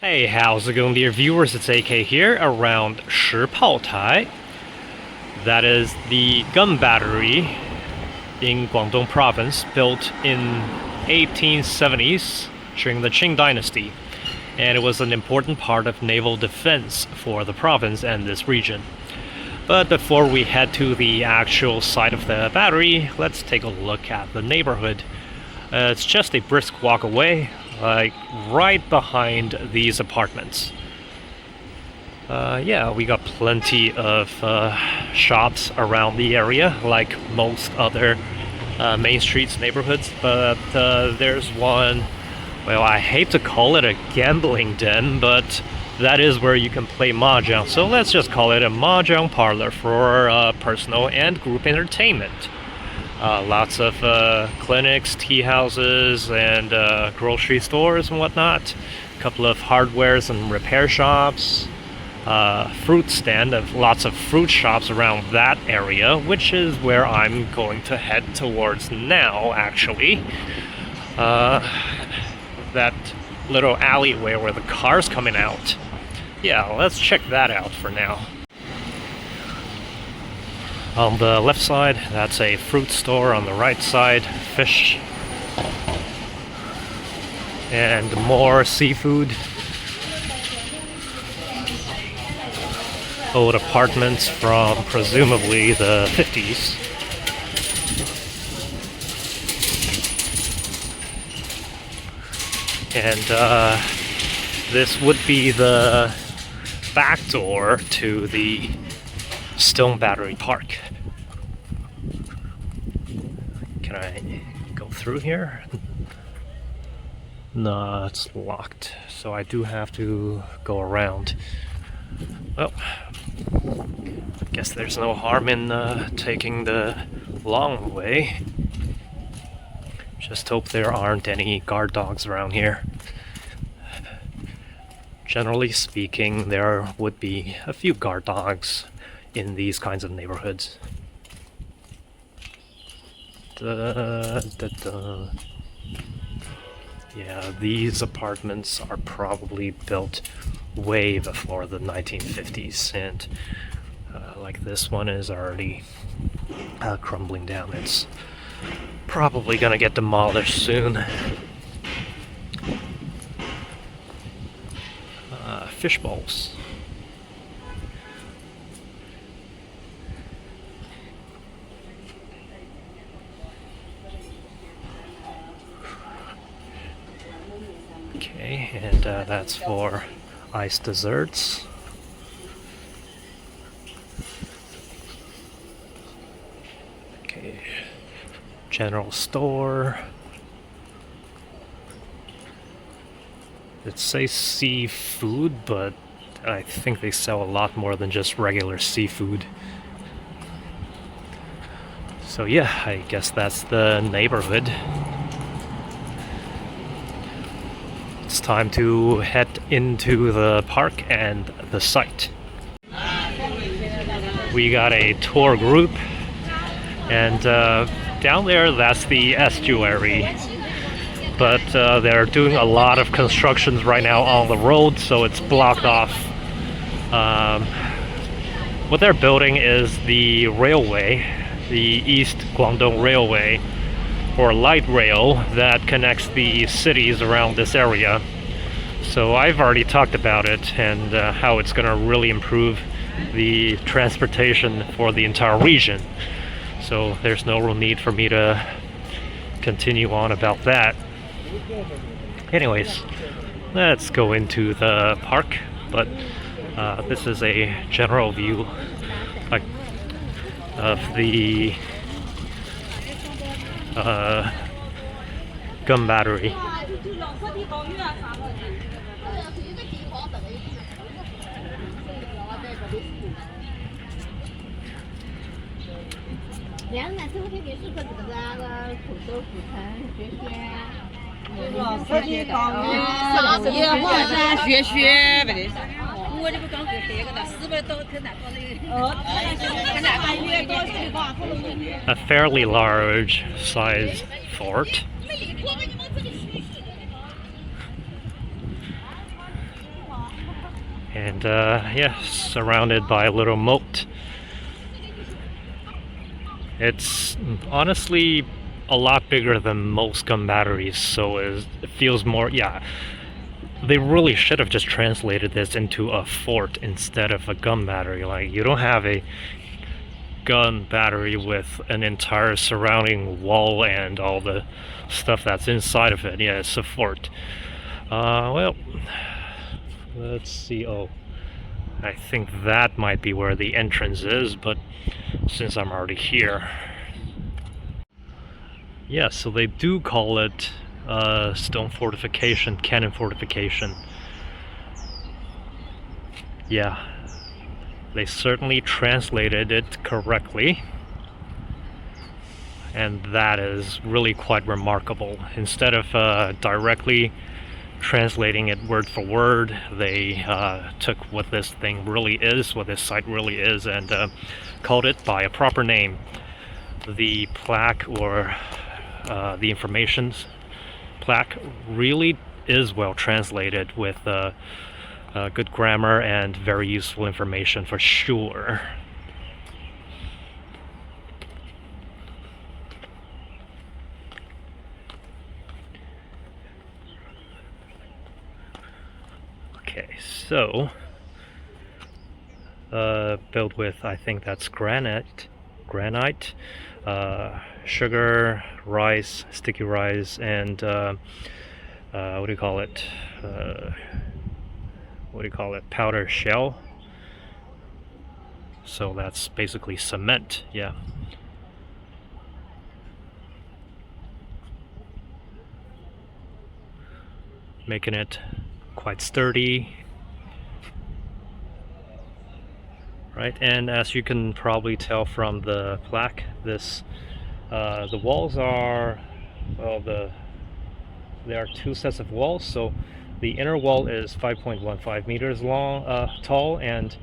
Hey, how's it going, dear viewers? It's AK here around石炮台. That is the gun battery in Guangdong province, built in 1870s during the Qing dynasty. And it was an important part of naval defense for the province and this region. But before we head to the actual site of the battery, let's take a look at the neighborhood. It's just a brisk walk away, like right behind these apartments. Yeah, we got plenty of shops around the area, like most other main streets neighborhoods, but there's one, well, I hate to call it a gambling den, but that is where you can play mahjong, so let's just call it a mahjong parlor for personal and group entertainment. Lots of clinics, tea houses, and grocery stores and whatnot. A couple of hardwares and repair shops. Fruit stand, of lots of fruit shops around that area, which is where I'm going to head towards now, actually. That little alleyway where the car's coming out. Yeah, let's check that out for now. On the left side, that's a fruit store. On the right side, fish and more seafood. Old apartments from presumably the 50s. And this would be the back door to the Stone Battery Park. Can I go through here? No, it's locked, so I do have to go around. Well, I guess there's no harm in taking the long way. Just hope there aren't any guard dogs around here. Generally speaking, there would be a few guard dogs in these kinds of neighborhoods. Yeah, these apartments are probably built way before the 1950s, and like this one is already crumbling down. It's probably gonna get demolished soon. Fish bowls. Okay, and that's for iced desserts. Okay, general store. It says seafood, but I think they sell a lot more than just regular seafood. So yeah, I guess that's the neighborhood. It's time to head into the park and the site. We got a tour group, and down there, that's the estuary. But they're doing a lot of constructions right now on the road, so it's blocked off. What they're building is the railway, the East Guangdong Railway, or light rail that connects the cities around this area. So I've already talked about it and how it's going to really improve the transportation for the entire region. So there's no real need for me to continue on about that. Anyways, let's go into the park, but this is a general view of the gun battery. A fairly large size fort. And yeah, surrounded by a little moat. It's honestly a lot bigger than most gun batteries, so it feels more, yeah. They really should have just translated this into a fort instead of a gun battery. Like, you don't have a gun battery with an entire surrounding wall and all the stuff that's inside of it. Yeah, it's a fort. Well, let's see. Oh, I think that might be where the entrance is, but since I'm already here. Yeah, so they do call it stone fortification, cannon fortification. Yeah, they certainly translated it correctly. And that is really quite remarkable. Instead of directly translating it word for word, they took what this thing really is, what this site really is, and called it by a proper name. The plaque, or the information plaque, really is well translated with good grammar and very useful information for sure. Okay, so built with, I think that's granite, sugar, rice, sticky rice, and what do you call it? Powder shell. So that's basically cement, yeah. Making it quite sturdy. Right, and as you can probably tell from the plaque, this the walls are, well, there are two sets of walls. So the inner wall is 5.15 meters tall, and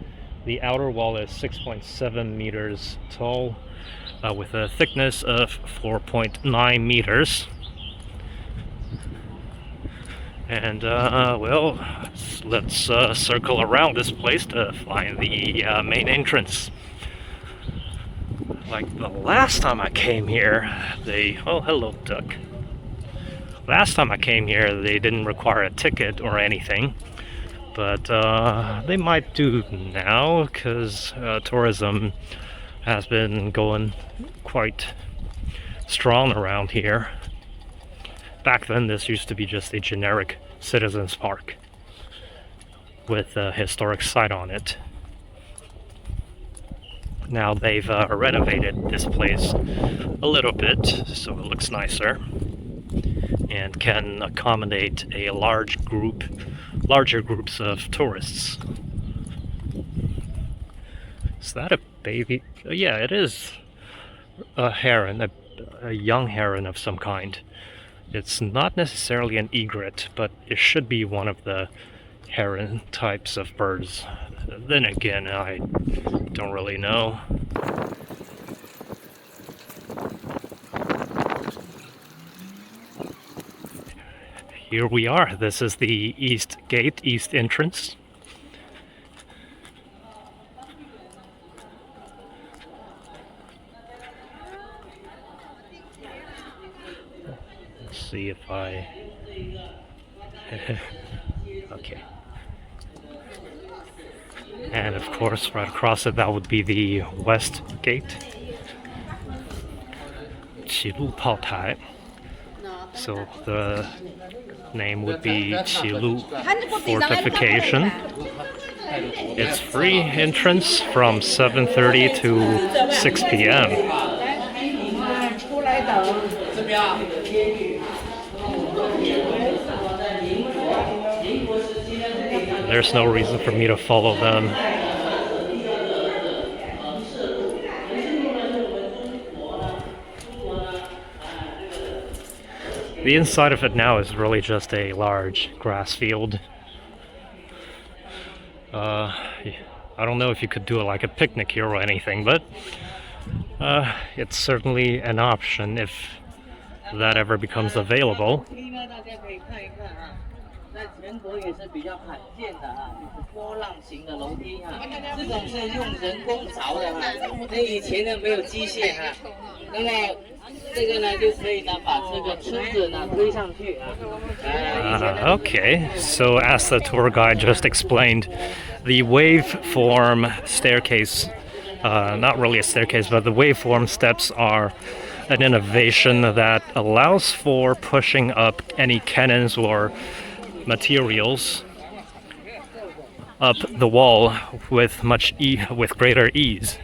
the outer wall is 6.7 meters tall, with a thickness of 4.9 meters. And well, let's circle around this place to find the main entrance. Like the last time I came here, oh, hello, duck. Last time I came here, they didn't require a ticket or anything, but they might do now, because tourism has been going quite strong around here. Back then, this used to be just a generic citizens park with a historic site on it. Now they've renovated this place a little bit, so it looks nicer and can accommodate a larger groups of tourists. Is that a baby? Yeah, it is a heron, a young heron of some kind. It's not necessarily an egret, but it should be one of the heron types of birds. Then again, I don't really know. Here we are. This is the east gate, east entrance. Let's see if I... okay. And of course, right across it, that would be the west gate.石炮台. So the name would be Qilu Fortification. It's free entrance from 7:30 to 6 p.m. There's no reason for me to follow them. The inside of it now is really just a large grass field. I don't know if you could do like a picnic here or anything, but it's certainly an option if that ever becomes available. 在全国也是比较罕见的啊，就是波浪形的楼梯啊，这种是用人工凿的哈，那以前呢没有机械哈，那么这个呢就可以呢把这个车子呢推上去啊。Okay, so as the tour guide just explained, the waveform staircase, not really a staircase, but the waveform steps are an innovation that allows for pushing up any cannons or materials up the wall with with greater ease,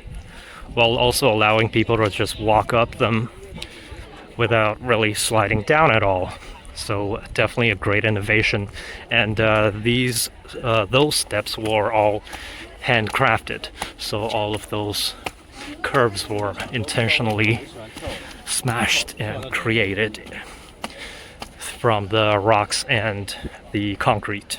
while also allowing people to just walk up them without really sliding down at all. So definitely a great innovation, and those steps were all handcrafted. So all of those curves were intentionally smashed and created from the rocks and the concrete.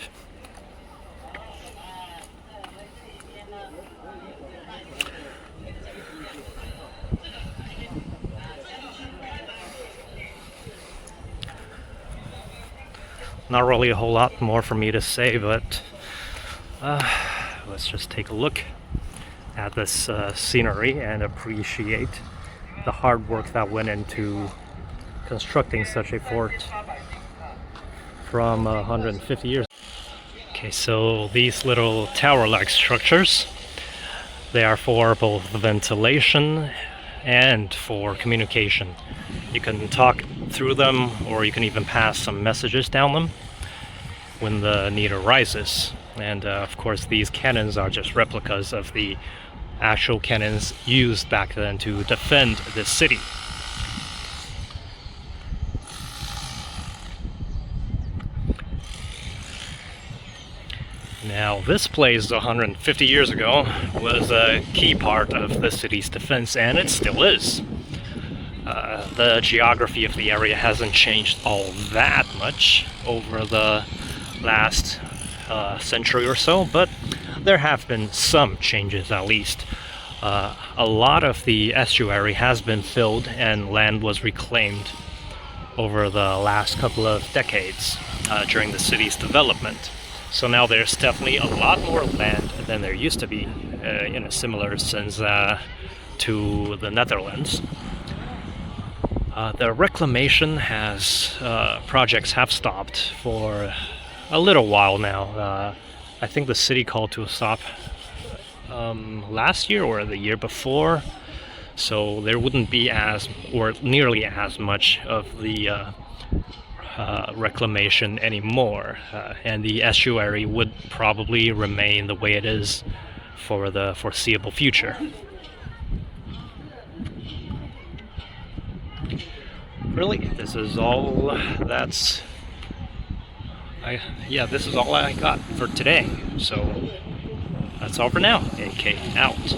Not really a whole lot more for me to say, but let's just take a look at this scenery and appreciate the hard work that went into constructing such a fort from 150 years. Okay, so these little tower-like structures, they are for both ventilation and for communication. You can talk through them, or you can even pass some messages down them when the need arises. And of course, these cannons are just replicas of the actual cannons used back then to defend this city. Now, this place 150 years ago was a key part of the city's defense, and it still is. The geography of the area hasn't changed all that much over the last century or so, but there have been some changes at least. A lot of the estuary has been filled and land was reclaimed over the last couple of decades during the city's development. So now there's definitely a lot more land than there used to be in a similar sense to the Netherlands. The reclamation projects have stopped for a little while now. I think the city called to a stop last year or the year before, so there wouldn't be nearly as much of the reclamation anymore, and the estuary would probably remain the way it is for the foreseeable future. Really, this is all this is all I got for today. So that's all for now. AK out.